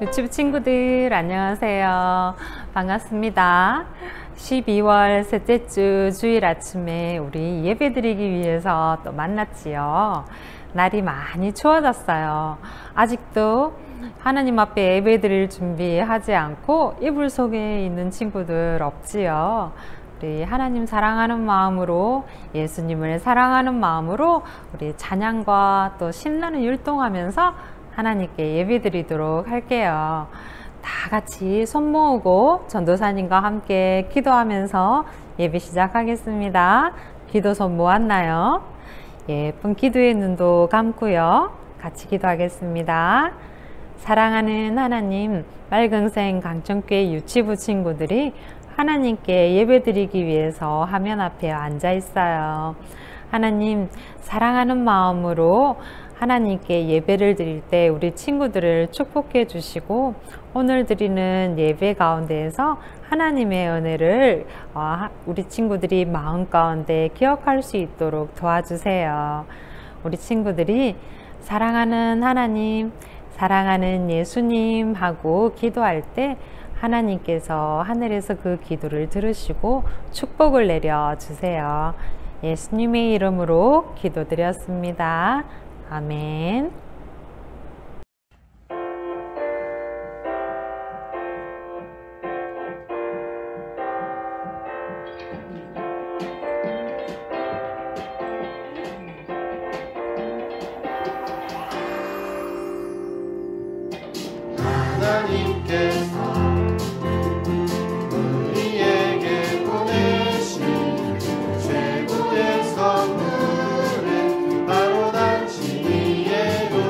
유튜브 친구들 안녕하세요. 반갑습니다. 12월 셋째 주 주일 아침에 우리 예배 드리기 위해서 또 만났지요. 날이 많이 추워졌어요. 아직도 하나님 앞에 예배 드릴 준비하지 않고 이불 속에 있는 친구들 없지요. 우리 하나님 사랑하는 마음으로, 예수님을 사랑하는 마음으로 우리 찬양과 또 신나는 율동하면서 하나님께 예배 드리도록 할게요. 다 같이 손 모으고 전도사님과 함께 기도하면서 예배 시작하겠습니다. 기도 손 모았나요? 예쁜 기도의 눈도 감고요. 같이 기도하겠습니다. 사랑하는 하나님, 맑은생 강천교회 유치부 친구들이 하나님께 예배 드리기 위해서 화면 앞에 앉아 있어요. 하나님, 사랑하는 마음으로 하나님께 예배를 드릴 때 우리 친구들을 축복해 주시고, 오늘 드리는 예배 가운데에서 하나님의 은혜를 우리 친구들이 마음 가운데 기억할 수 있도록 도와주세요. 우리 친구들이 사랑하는 하나님, 사랑하는 예수님 하고 기도할 때 하나님께서 하늘에서 그 기도를 들으시고 축복을 내려주세요. 예수님의 이름으로 기도드렸습니다. 아멘. 하나님께서 우리에게 보내신 최고의 선물은 바로 당신이에요.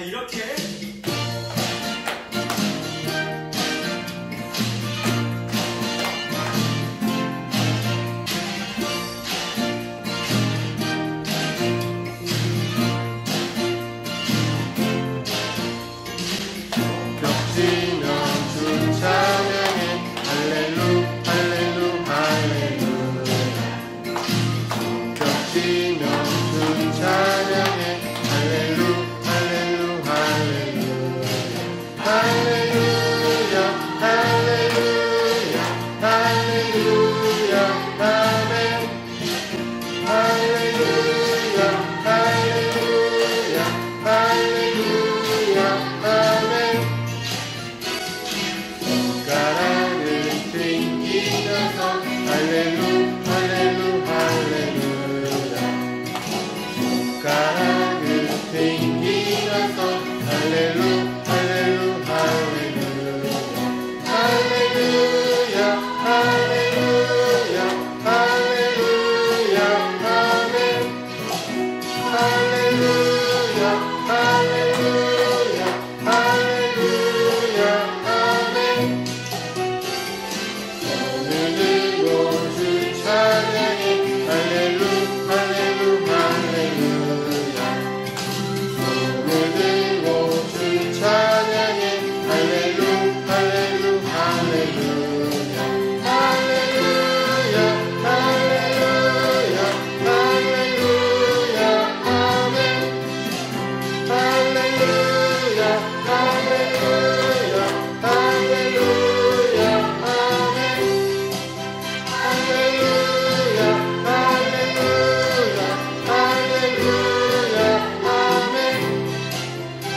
자, 이렇게 겹치면 주 찬양해 할렐루 할렐루 할렐루야 겹치면 주 찬양해 할렐루 할렐루 할렐루야 할렐루야 할렐루야 할렐루야 아멘 할렐루야 할렐루야 할렐루야 아멘 손가락을 튕기면서 할렐루 할렐루 할렐루야 손가락을 튕기면서 할렐루 할렐루 할렐루야 할렐루야 할렐루야 할렐루야 아멘 할렐루야 할렐루야 할렐루야 아멘 손을 들고 주 찬양해 할렐루 할렐루 할렐루야 손을 들고 주 찬양해 할렐루 할렐루 할렐루야 할렐루야 할렐루야 할렐루야 아멘 할렐루야 할렐루야 할렐루야 아멘 할렐루야 할렐루야 할렐루야 아멘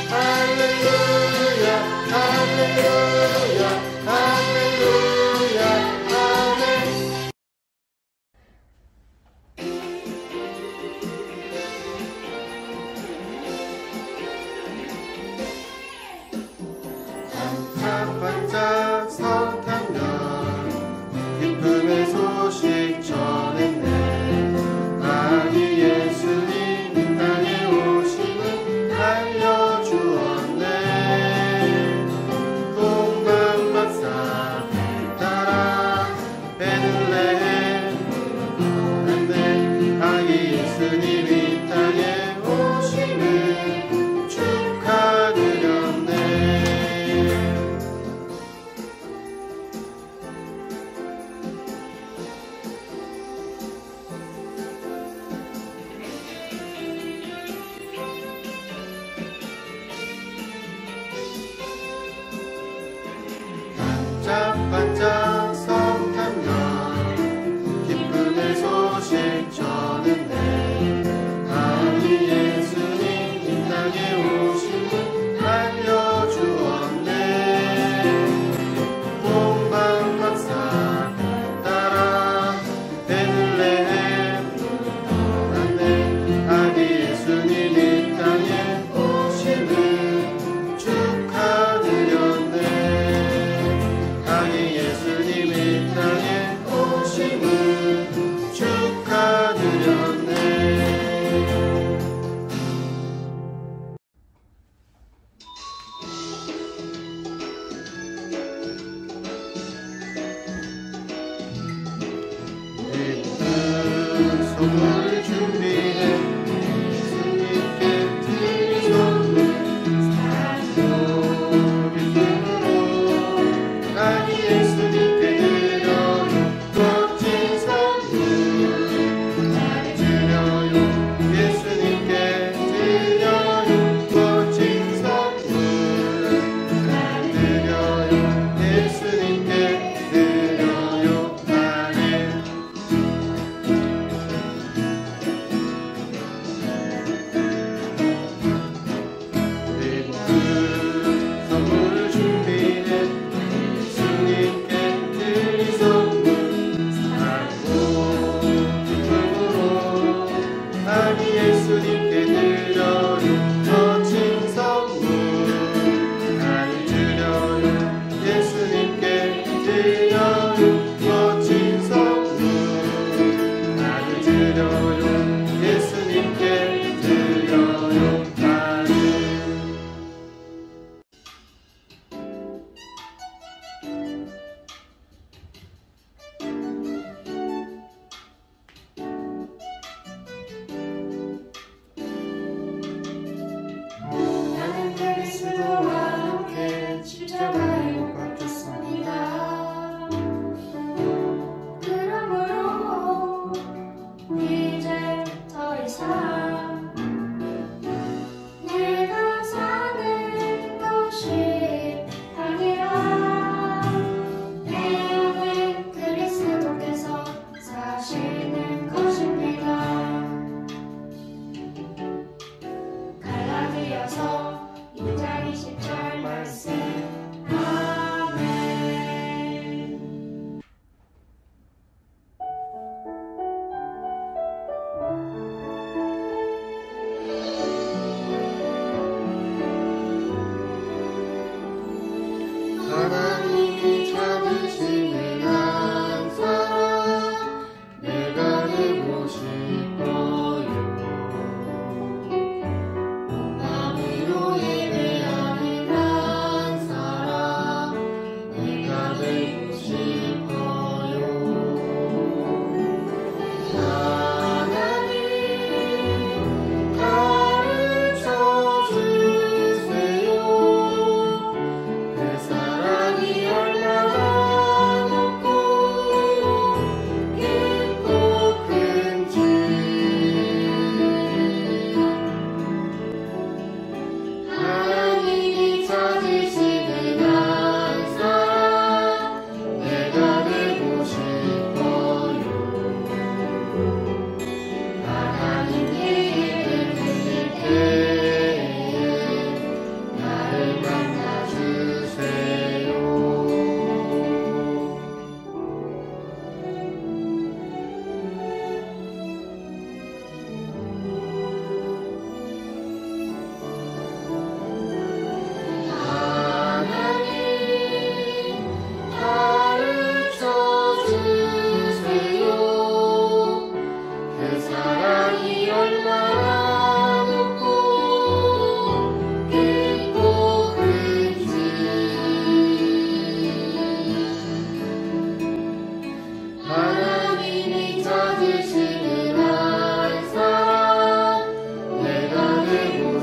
할렐루야 할렐루야 할렐루야 아멘 반짝반짝 성탄절 기쁨의 소식 전했네 아기 예수님 이 땅에 오심을 알려주었네 동방박사 따라 베들레헴 오는데 아기 예수님 이 땅에 오심을 축하드렸네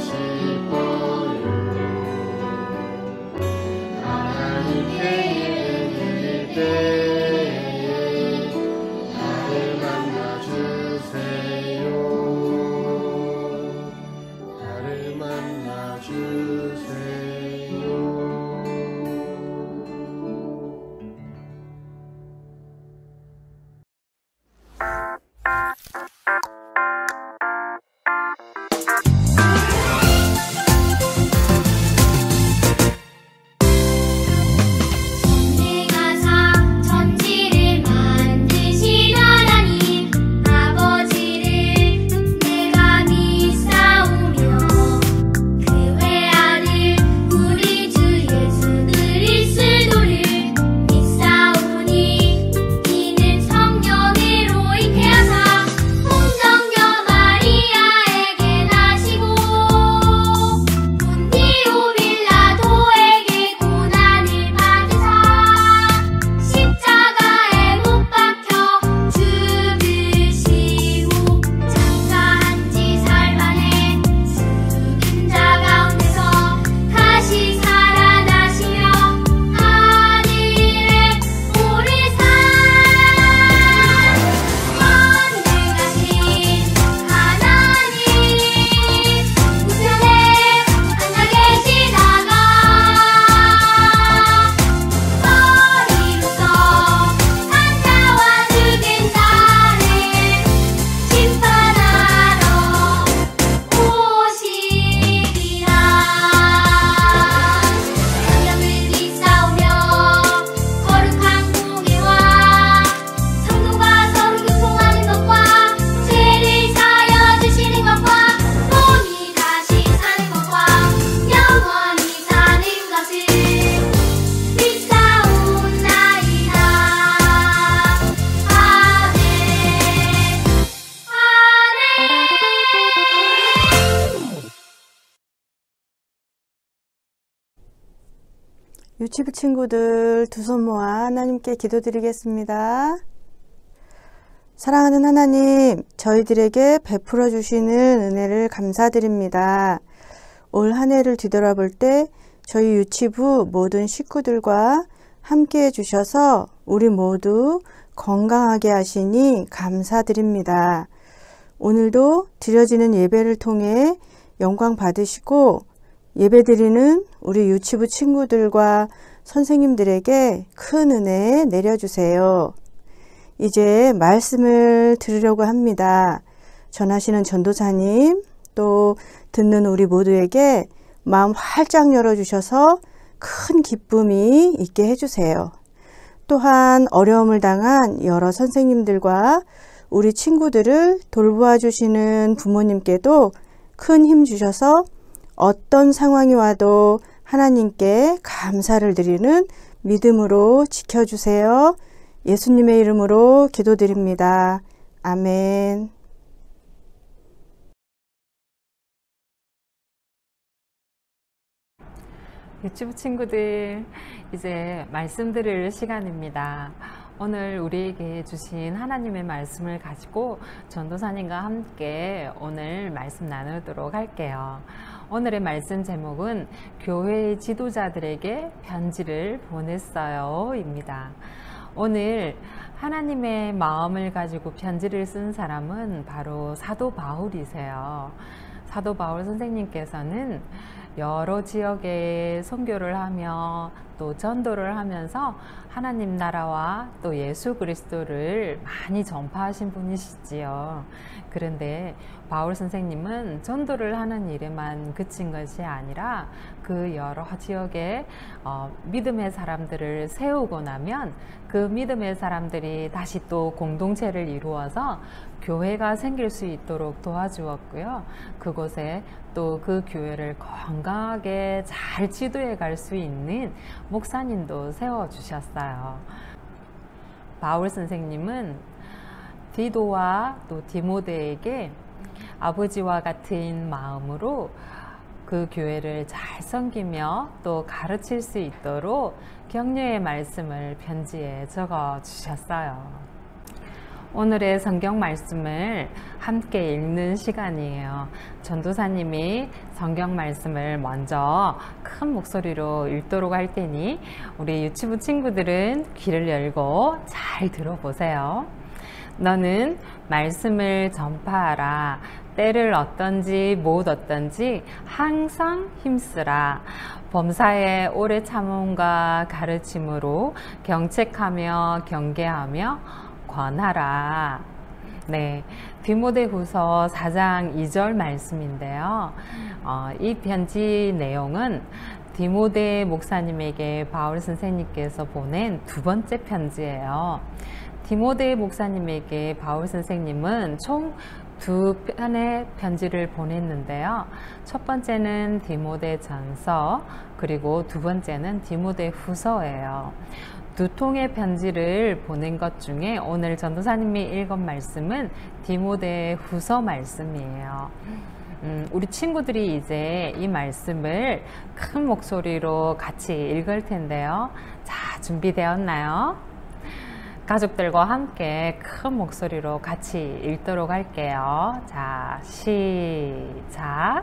싶어요. 하나님께 예배드릴 때에 나를 만나주세요. 나를 만나주세요. 천지를 만드신 하나님 아버지를 내가 믿사오며 그 외아들 우리 주 예수 그리스도를 믿사오니 이는 성령으로 잉태하사 동정녀 마리아에게 나시고 본디오 빌라도에게 고난을 받으사 십자가에 못 박혀 죽으시고 장사한 지 살만에 죽은 자 가운데서 다시 살아나시며 하늘에 오르사 만능하신 하나님 우편에 앉아 계시다가 머리로서 산자와 죽은 자를 심판하러 오시리라. 성령을 믿사오며 거룩한 공예와 성도가 서로 교통하는 것과 죄를 사하여 주시는 것과 몸이 다시 사는 것과 영원히 사는 것을 믿사옵나이다. 아멘. 유치부 친구들 두 손 모아 하나님께 기도드리겠습니다. 사랑하는 하나님, 저희들에게 베풀어 주시는 은혜를 감사드립니다. 올 한 해를 뒤돌아볼 때 저희 유치부 모든 식구들과 함께 해주셔서 우리 모두 건강하게 하시니 감사드립니다. 오늘도 드려지는 예배를 통해 영광 받으시고 예배드리는 우리 유치부 친구들과 선생님들에게 큰 은혜 내려주세요. 이제 말씀을 들으려고 합니다. 전하시는 전도사님, 또 듣는 우리 모두에게 마음 활짝 열어주셔서 큰 기쁨이 있게 해주세요. 또한 어려움을 당한 여러 선생님들과 우리 친구들을 돌보아 주시는 부모님께도 큰 힘 주셔서 어떤 상황이 와도 하나님께 감사를 드리는 믿음으로 지켜주세요. 예수님의 이름으로 기도드립니다. 아멘. 유치부 친구들, 이제 말씀 들을 시간입니다. 오늘 우리에게 주신 하나님의 말씀을 가지고 전도사님과 함께 오늘 말씀 나누도록 할게요. 오늘의 말씀 제목은 교회의 지도자들에게 편지를 보냈어요 입니다. 오늘 하나님의 마음을 가지고 편지를 쓴 사람은 바로 사도 바울이세요. 사도 바울 선생님께서는 여러 지역에 선교를 하며 또 전도를 하면서 하나님 나라와 또 예수 그리스도를 많이 전파하신 분이시지요. 그런데 바울 선생님은 전도를 하는 일에만 그친 것이 아니라 그 여러 지역에 믿음의 사람들을 세우고 나면 그 믿음의 사람들이 다시 또 공동체를 이루어서 교회가 생길 수 있도록 도와주었고요. 그곳에 또 그 교회를 건강하게 잘 지도해 갈 수 있는 목사님도 세워주셨어요. 바울 선생님은 디도와 또 디모데에게 아버지와 같은 마음으로 그 교회를 잘 섬기며 또 가르칠 수 있도록 격려의 말씀을 편지에 적어 주셨어요. 오늘의 성경 말씀을 함께 읽는 시간이에요. 전도사님이 성경 말씀을 먼저 큰 목소리로 읽도록 할 테니 우리 유치부 친구들은 귀를 열고 잘 들어보세요. 너는 말씀을 전파하라. 때를 어떤지 못 어떤지 항상 힘쓰라. 범사에 오래 참음과 가르침으로 경책하며 경계하며 권하라. 네, 디모데후서 4장 2절 말씀인데요. 이 편지 내용은 디모데 목사님에게 바울 선생님께서 보낸 두 번째 편지예요. 디모데 목사님에게 바울 선생님은 총 두 편의 편지를 보냈는데요. 첫 번째는 디모데전서, 그리고 두 번째는 디모데후서예요. 두 통의 편지를 보낸 것 중에 오늘 전도사님이 읽은 말씀은 디모데후서 말씀이에요. 우리 친구들이 이제 이 말씀을 큰 목소리로 같이 읽을 텐데요. 자, 준비되었나요? 가족들과 함께 큰 목소리로 같이 읽도록 할게요. 자, 시작.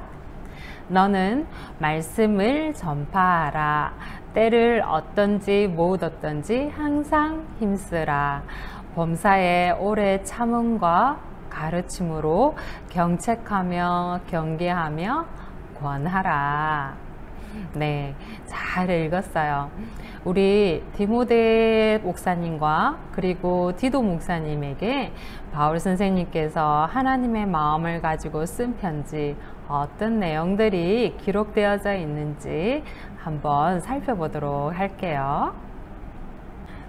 너는 말씀을 전파하라. 때를 어떤지 못 어떤지 항상 힘쓰라. 범사에 오래 참음과 가르침으로 경책하며 경계하며 권하라. 네, 잘 읽었어요. 우리 디모데 목사님과 그리고 디도 목사님에게 바울 선생님께서 하나님의 마음을 가지고 쓴 편지, 어떤 내용들이 기록되어져 있는지 한번 살펴보도록 할게요.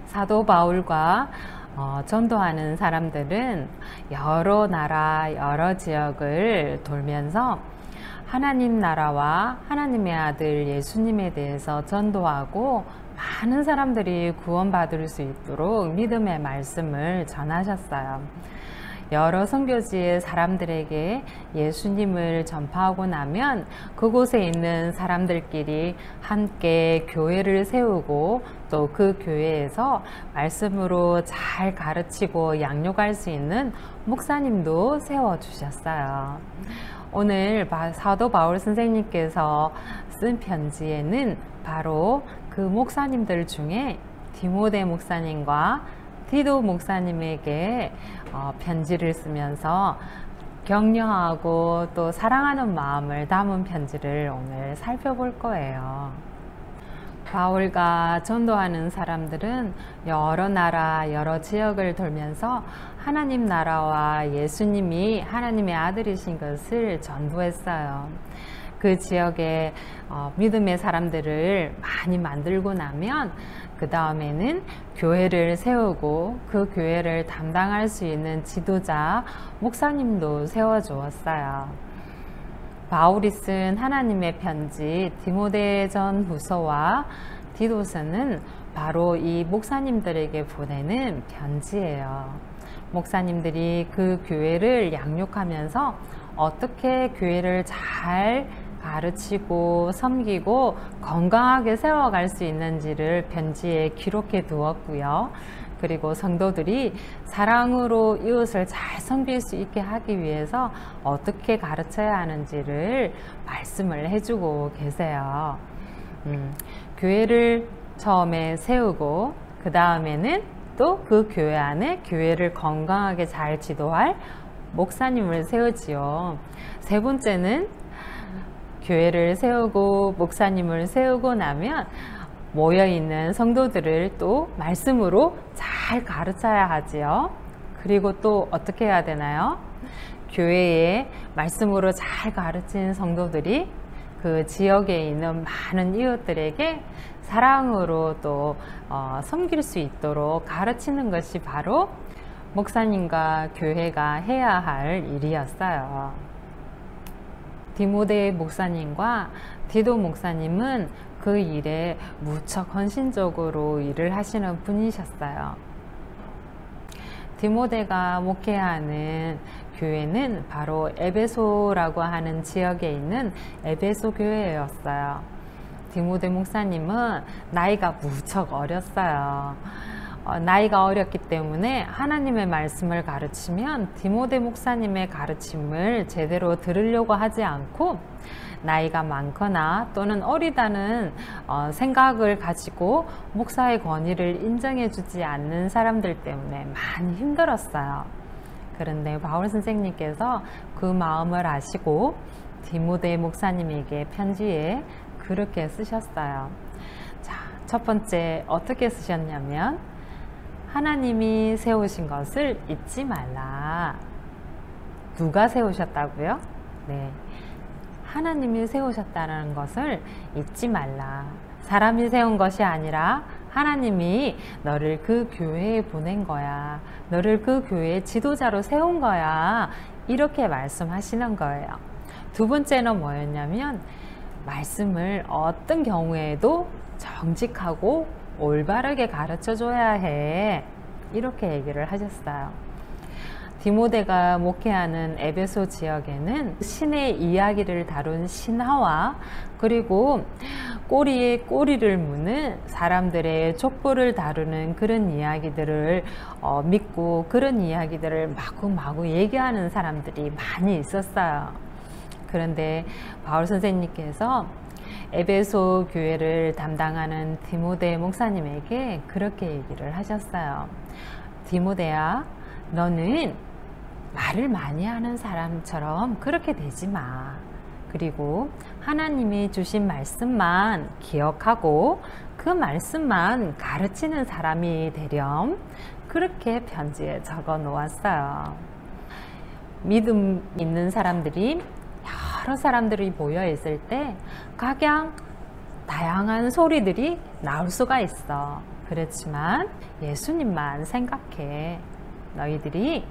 사도 바울과 전도하는 사람들은 여러 나라, 여러 지역을 돌면서 하나님 나라와 하나님의 아들 예수님에 대해서 전도하고 많은 사람들이 구원받을 수 있도록 믿음의 말씀을 전하셨어요. 여러 선교지의 사람들에게 예수님을 전파하고 나면 그곳에 있는 사람들끼리 함께 교회를 세우고 또 그 교회에서 말씀으로 잘 가르치고 양육할 수 있는 목사님도 세워주셨어요. 오늘 사도 바울 선생님께서 쓴 편지에는 바로 그 목사님들 중에 디모데 목사님과 디도 목사님에게 편지를 쓰면서 격려하고 또 사랑하는 마음을 담은 편지를 오늘 살펴볼 거예요. 바울과 전도하는 사람들은 여러 나라, 여러 지역을 돌면서 하나님 나라와 예수님이 하나님의 아들이신 것을 전도했어요. 그 지역에 믿음의 사람들을 많이 만들고 나면 그 다음에는 교회를 세우고 그 교회를 담당할 수 있는 지도자, 목사님도 세워주었어요. 바울이 쓴 하나님의 편지 디모데전 후서와 디도서는 바로 이 목사님들에게 보내는 편지예요. 목사님들이 그 교회를 양육하면서 어떻게 교회를 잘 가르치고 섬기고 건강하게 세워갈 수 있는지를 편지에 기록해 두었고요. 그리고 성도들이 사랑으로 이웃을 잘 섬길 수 있게 하기 위해서 어떻게 가르쳐야 하는지를 말씀을 해주고 계세요. 교회를 처음에 세우고 그 다음에는 또 그 교회 안에 교회를 건강하게 잘 지도할 목사님을 세우지요. 세 번째는 교회를 세우고 목사님을 세우고 나면 모여있는 성도들을 또 말씀으로 잘 가르쳐야 하지요. 그리고 또 어떻게 해야 되나요? 교회에 말씀으로 잘 가르친 성도들이 그 지역에 있는 많은 이웃들에게 사랑으로 또 섬길 수 있도록 가르치는 것이 바로 목사님과 교회가 해야 할 일이었어요. 디모데 목사님과 디도 목사님은 그 일에 무척 헌신적으로 일을 하시는 분이셨어요. 디모데가 목회하는 교회는 바로 에베소라고 하는 지역에 있는 에베소 교회였어요. 디모데 목사님은 나이가 무척 어렸어요. 나이가 어렸기 때문에 하나님의 말씀을 가르치면 디모데 목사님의 가르침을 제대로 들으려고 하지 않고 나이가 많거나 또는 어리다는 생각을 가지고 목사의 권위를 인정해 주지 않는 사람들 때문에 많이 힘들었어요. 그런데 바울 선생님께서 그 마음을 아시고 디모데 목사님에게 편지에 그렇게 쓰셨어요. 자, 첫 번째 어떻게 쓰셨냐면 하나님이 세우신 것을 잊지 말라. 누가 세우셨다고요? 네, 하나님이 세우셨다는 것을 잊지 말라. 사람이 세운 것이 아니라 하나님이 너를 그 교회에 보낸 거야. 너를 그 교회의 지도자로 세운 거야. 이렇게 말씀하시는 거예요. 두 번째는 뭐였냐면 말씀을 어떤 경우에도 정직하고 올바르게 가르쳐 줘야 해. 이렇게 얘기를 하셨어요. 디모데가 목회하는 에베소 지역에는 신의 이야기를 다룬 신하와 그리고 꼬리에 꼬리를 무는 사람들의 족보를 다루는 그런 이야기들을 믿고 그런 이야기들을 마구마구 얘기하는 사람들이 많이 있었어요. 그런데 바울 선생님께서 에베소 교회를 담당하는 디모데 목사님에게 그렇게 얘기를 하셨어요. 디모데야, 너는 말을 많이 하는 사람처럼 그렇게 되지 마. 그리고 하나님이 주신 말씀만 기억하고 그 말씀만 가르치는 사람이 되렴. 그렇게 편지에 적어 놓았어요. 믿음 있는 사람들이 여러 사람들이 모여 있을 때 각양 다양한 소리들이 나올 수가 있어. 그렇지만 예수님만 생각해. 너희들이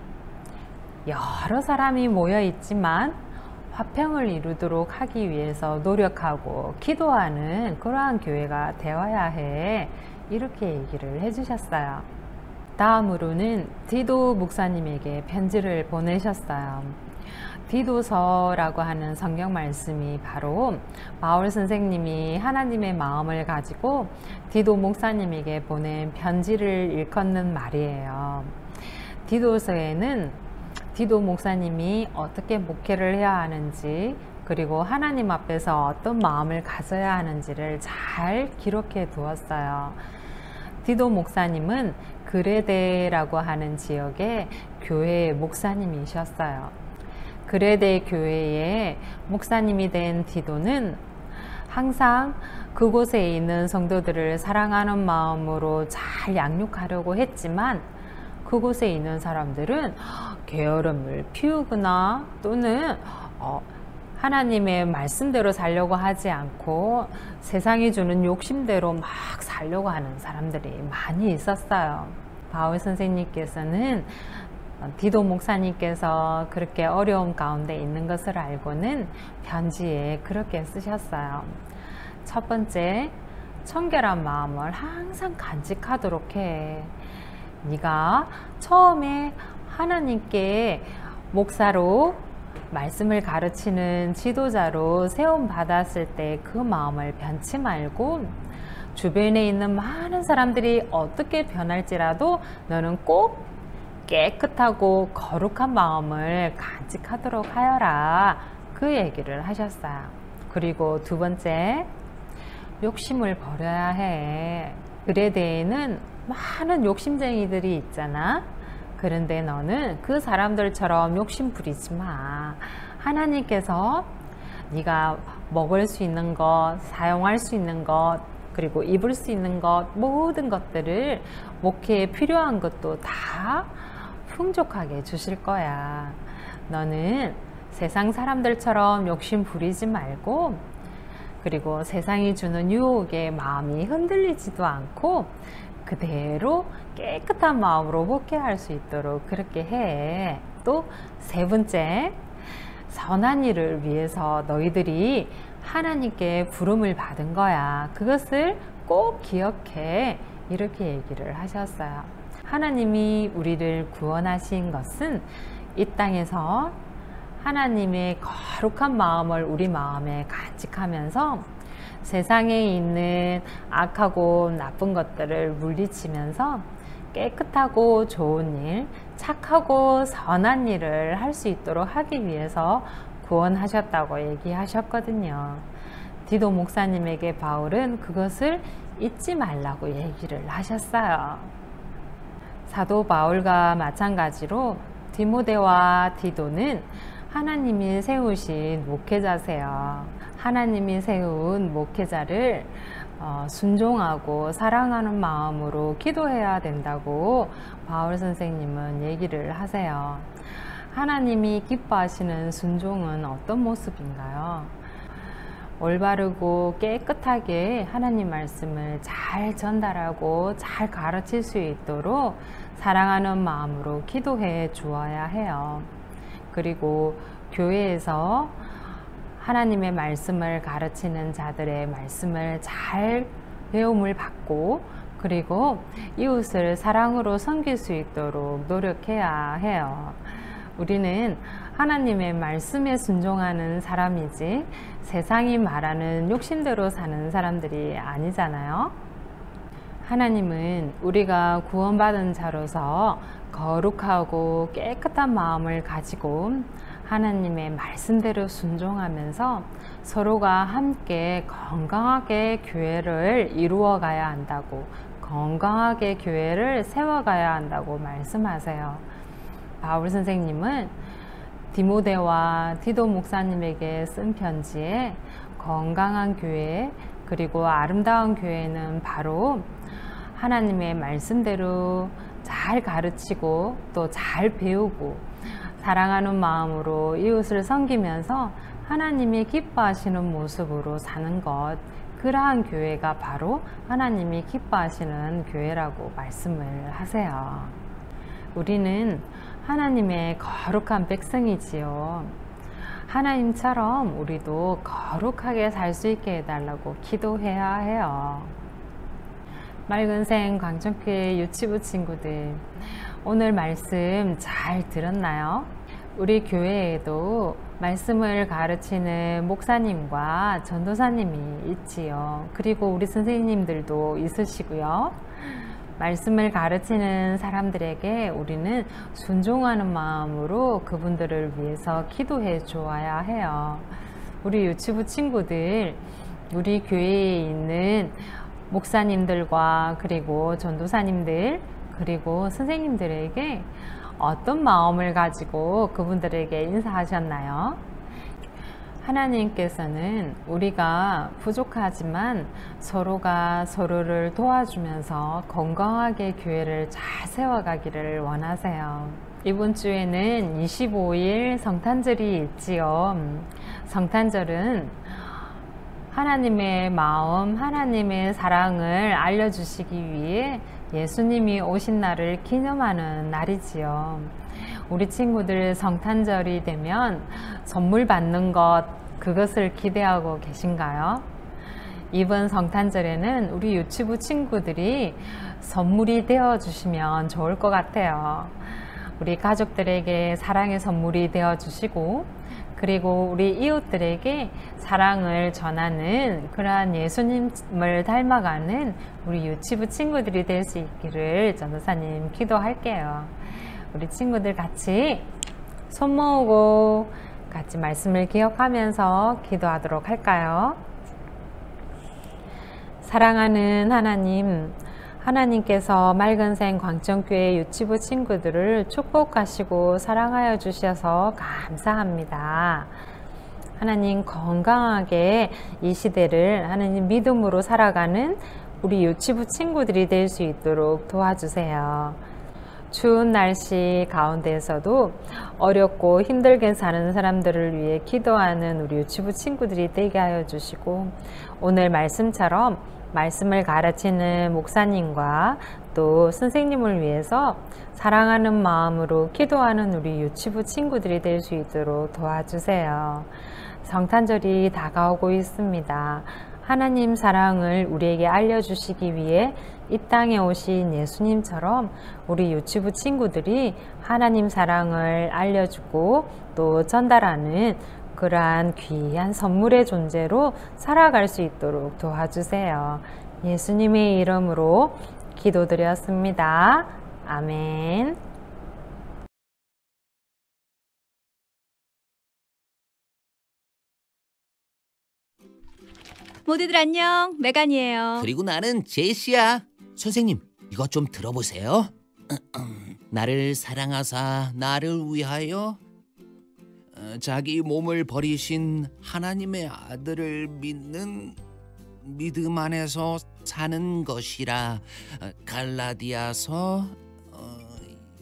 여러 사람이 모여 있지만 화평을 이루도록 하기 위해서 노력하고 기도하는 그러한 교회가 되어야 해. 이렇게 얘기를 해주셨어요. 다음으로는 디도 목사님에게 편지를 보내셨어요. 디도서라고 하는 성경 말씀이 바로 바울 선생님이 하나님의 마음을 가지고 디도 목사님에게 보낸 편지를 일컫는 말이에요. 디도서에는 디도 목사님이 어떻게 목회를 해야 하는지 그리고 하나님 앞에서 어떤 마음을 가져야 하는지를 잘 기록해 두었어요. 디도 목사님은 그레데라고 하는 지역의 교회 목사님이셨어요. 그레데 교회의 목사님이 된 디도는 항상 그곳에 있는 성도들을 사랑하는 마음으로 잘 양육하려고 했지만 그곳에 있는 사람들은 게으름을 피우거나 또는 하나님의 말씀대로 살려고 하지 않고 세상이 주는 욕심대로 막 살려고 하는 사람들이 많이 있었어요. 바울 선생님께서는 디도 목사님께서 그렇게 어려움 가운데 있는 것을 알고는 편지에 그렇게 쓰셨어요. 첫 번째, 청결한 마음을 항상 간직하도록 해. 네가 처음에 하나님께 목사로 말씀을 가르치는 지도자로 세움 받았을 때 그 마음을 변치 말고 주변에 있는 많은 사람들이 어떻게 변할지라도 너는 꼭 깨끗하고 거룩한 마음을 간직하도록 하여라. 그 얘기를 하셨어요. 그리고 두 번째, 욕심을 버려야 해. 그레데에는 많은 욕심쟁이들이 있잖아. 그런데 너는 그 사람들처럼 욕심 부리지 마. 하나님께서 네가 먹을 수 있는 것, 사용할 수 있는 것, 그리고 입을 수 있는 것, 모든 것들을 목회에 필요한 것도 다 풍족하게 주실 거야. 너는 세상 사람들처럼 욕심 부리지 말고 그리고 세상이 주는 유혹에 마음이 흔들리지도 않고 그대로 깨끗한 마음으로 목회할 수 있도록 그렇게 해. 또 세 번째, 선한 일을 위해서 너희들이 하나님께 부름을 받은 거야. 그것을 꼭 기억해. 이렇게 얘기를 하셨어요. 하나님이 우리를 구원하신 것은 이 땅에서 하나님의 거룩한 마음을 우리 마음에 간직하면서 세상에 있는 악하고 나쁜 것들을 물리치면서 깨끗하고 좋은 일, 착하고 선한 일을 할 수 있도록 하기 위해서 구원하셨다고 얘기하셨거든요. 디도 목사님에게 바울은 그것을 잊지 말라고 얘기를 하셨어요. 사도 바울과 마찬가지로 디모데와 디도는 하나님이 세우신 목회자세요. 하나님이 세운 목회자를 순종하고 사랑하는 마음으로 기도해야 된다고 바울 선생님은 얘기를 하세요. 하나님이 기뻐하시는 순종은 어떤 모습인가요? 올바르고 깨끗하게 하나님 말씀을 잘 전달하고 잘 가르칠 수 있도록 사랑하는 마음으로 기도해 주어야 해요. 그리고 교회에서 하나님의 말씀을 가르치는 자들의 말씀을 잘 배움을 받고 그리고 이웃을 사랑으로 섬길 수 있도록 노력해야 해요. 우리는 하나님의 말씀에 순종하는 사람이지 세상이 말하는 욕심대로 사는 사람들이 아니잖아요. 하나님은 우리가 구원받은 자로서 거룩하고 깨끗한 마음을 가지고 하나님의 말씀대로 순종하면서 서로가 함께 건강하게 교회를 이루어 가야 한다고, 건강하게 교회를 세워가야 한다고 말씀하세요. 바울 선생님은 디모데와 디도 목사님에게 쓴 편지에 건강한 교회 그리고 아름다운 교회는 바로 하나님의 말씀대로 잘 가르치고 또 잘 배우고 사랑하는 마음으로 이웃을 섬기면서 하나님이 기뻐하시는 모습으로 사는 것, 그러한 교회가 바로 하나님이 기뻐하시는 교회라고 말씀을 하세요. 우리는 하나님의 거룩한 백성이지요. 하나님처럼 우리도 거룩하게 살 수 있게 해달라고 기도해야 해요. 맑은생 광천교회 유치부 친구들, 오늘 말씀 잘 들었나요? 우리 교회에도 말씀을 가르치는 목사님과 전도사님이 있지요. 그리고 우리 선생님들도 있으시고요. 말씀을 가르치는 사람들에게 우리는 순종하는 마음으로 그분들을 위해서 기도해 주어야 해요. 우리 유치부 친구들, 우리 교회에 있는 목사님들과 그리고 전도사님들 그리고 선생님들에게 어떤 마음을 가지고 그분들에게 인사하셨나요? 하나님께서는 우리가 부족하지만 서로가 서로를 도와주면서 건강하게 교회를 잘 세워가기를 원하세요. 이번 주에는 25일 성탄절이 있지요. 성탄절은 하나님의 마음, 하나님의 사랑을 알려주시기 위해 예수님이 오신 날을 기념하는 날이지요. 우리 친구들 성탄절이 되면 선물 받는 것, 그것을 기대하고 계신가요? 이번 성탄절에는 우리 유치부 친구들이 선물이 되어주시면 좋을 것 같아요. 우리 가족들에게 사랑의 선물이 되어주시고 그리고 우리 이웃들에게 사랑을 전하는 그러한 예수님을 닮아가는 우리 유치부 친구들이 될 수 있기를 전도사님 기도할게요. 우리 친구들 같이 손 모으고 같이 말씀을 기억하면서 기도하도록 할까요? 사랑하는 하나님, 하나님께서 맑은생 광천교회 유치부 친구들을 축복하시고 사랑하여 주셔서 감사합니다. 하나님, 건강하게 이 시대를 하나님 믿음으로 살아가는 우리 유치부 친구들이 될 수 있도록 도와주세요. 추운 날씨 가운데에서도 어렵고 힘들게 사는 사람들을 위해 기도하는 우리 유치부 친구들이 되게 하여 주시고, 오늘 말씀처럼 말씀을 가르치는 목사님과 또 선생님을 위해서 사랑하는 마음으로 기도하는 우리 유치부 친구들이 될 수 있도록 도와주세요. 성탄절이 다가오고 있습니다. 하나님 사랑을 우리에게 알려주시기 위해 이 땅에 오신 예수님처럼 우리 유치부 친구들이 하나님 사랑을 알려주고 또 전달하는 그러한 귀한 선물의 존재로 살아갈 수 있도록 도와주세요. 예수님의 이름으로 기도드렸습니다. 아멘. 모두들 안녕, 메간이에요. 그리고 나는 제시야. 선생님, 이것 좀 들어보세요. 나를 사랑하사 나를 위하여 자기 몸을 버리신 하나님의 아들을 믿는 믿음 안에서 사는 것이라. 갈라디아서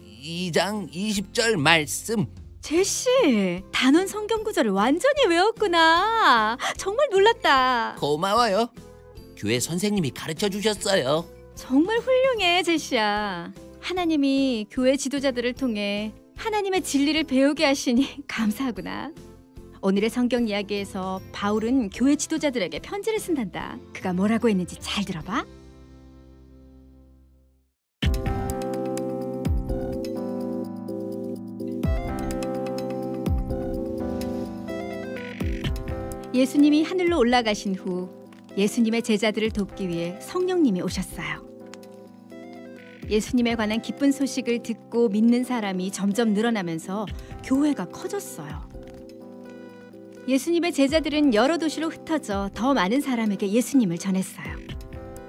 2장 20절 말씀. 제시, 단원 성경 구절을 완전히 외웠구나. 정말 놀랐다. 고마워요. 교회 선생님이 가르쳐 주셨어요. 정말 훌륭해, 제시야. 하나님이 교회 지도자들을 통해 하나님의 진리를 배우게 하시니 감사하구나. 오늘의 성경 이야기에서 바울은 교회 지도자들에게 편지를 쓴단다. 그가 뭐라고 했는지 잘 들어봐. 예수님이 하늘로 올라가신 후 예수님의 제자들을 돕기 위해 성령님이 오셨어요. 예수님에 관한 기쁜 소식을 듣고 믿는 사람이 점점 늘어나면서 교회가 커졌어요. 예수님의 제자들은 여러 도시로 흩어져 더 많은 사람에게 예수님을 전했어요.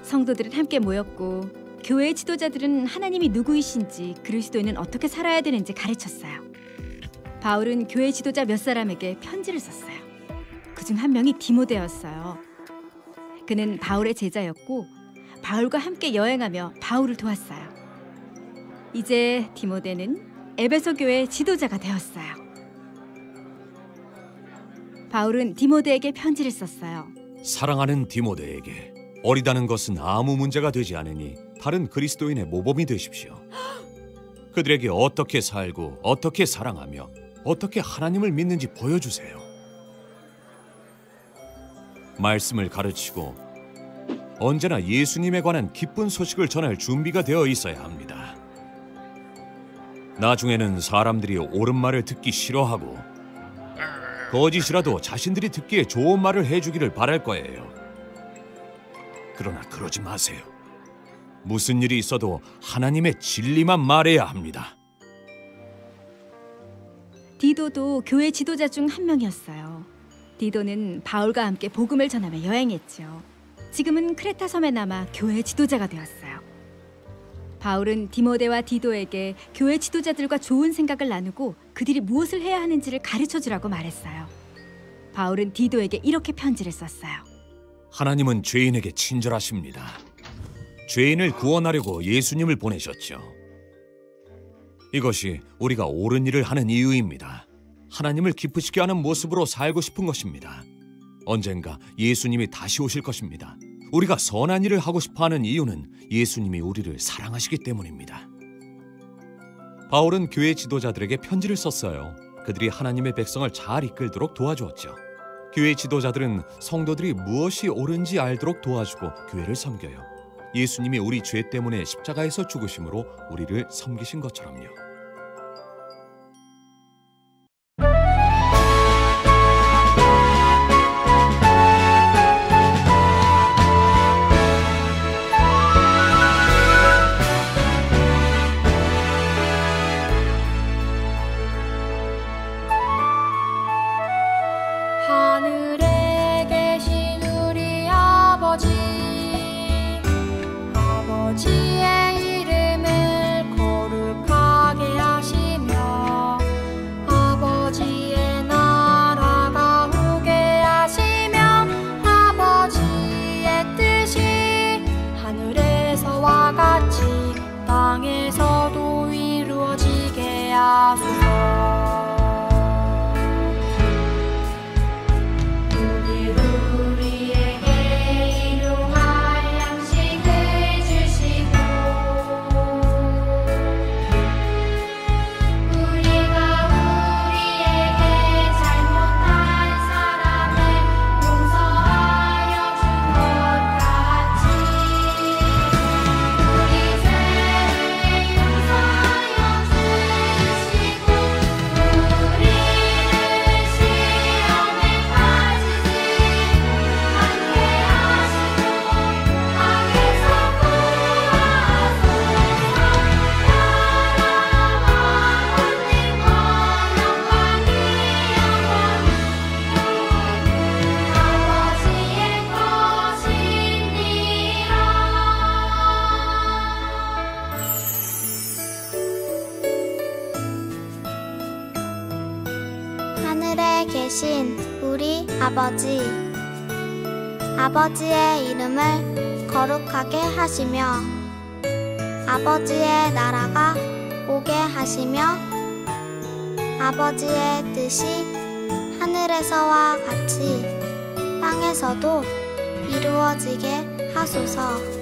성도들은 함께 모였고 교회의 지도자들은 하나님이 누구이신지 그리스도인은 어떻게 살아야 되는지 가르쳤어요. 바울은 교회 지도자 몇 사람에게 편지를 썼어요. 그중 한 명이 디모데였어요. 그는 바울의 제자였고 바울과 함께 여행하며 바울을 도왔어요. 이제 디모데는 에베소 교회 지도자가 되었어요. 바울은 디모데에게 편지를 썼어요. 사랑하는 디모데에게, 어리다는 것은 아무 문제가 되지 않으니 다른 그리스도인의 모범이 되십시오. 그들에게 어떻게 살고 어떻게 사랑하며 어떻게 하나님을 믿는지 보여주세요. 말씀을 가르치고 언제나 예수님에 관한 기쁜 소식을 전할 준비가 되어 있어야 합니다. 나중에는 사람들이 옳은 말을 듣기 싫어하고 거짓이라도 자신들이 듣기에 좋은 말을 해주기를 바랄 거예요. 그러나 그러지 마세요. 무슨 일이 있어도 하나님의 진리만 말해야 합니다. 디도도 교회 지도자 중 한 명이었어요. 디도는 바울과 함께 복음을 전하며 여행했죠. 지금은 크레타 섬에 남아 교회 지도자가 되었어요. 바울은 디모데와 디도에게 교회 지도자들과 좋은 생각을 나누고 그들이 무엇을 해야 하는지를 가르쳐주라고 말했어요. 바울은 디도에게 이렇게 편지를 썼어요. 하나님은 죄인에게 친절하십니다. 죄인을 구원하려고 예수님을 보내셨죠. 이것이 우리가 옳은 일을 하는 이유입니다. 하나님을 기쁘시게 하는 모습으로 살고 싶은 것입니다. 언젠가 예수님이 다시 오실 것입니다. 우리가 선한 일을 하고 싶어하는 이유는 예수님이 우리를 사랑하시기 때문입니다. 바울은 교회 지도자들에게 편지를 썼어요. 그들이 하나님의 백성을 잘 이끌도록 도와주었죠. 교회 지도자들은 성도들이 무엇이 옳은지 알도록 도와주고 교회를 섬겨요. 예수님이 우리 죄 때문에 십자가에서 죽으심으로 우리를 섬기신 것처럼요. 하늘에 계신 우리 아버지, 아버지의 이름을 거룩하게 아버지, 아버지의 이름을 거룩하게 하시며 아버지의 나라가 오게 하시며 아버지의 뜻이 하늘에서와 같이 땅에서도 이루어지게 하소서.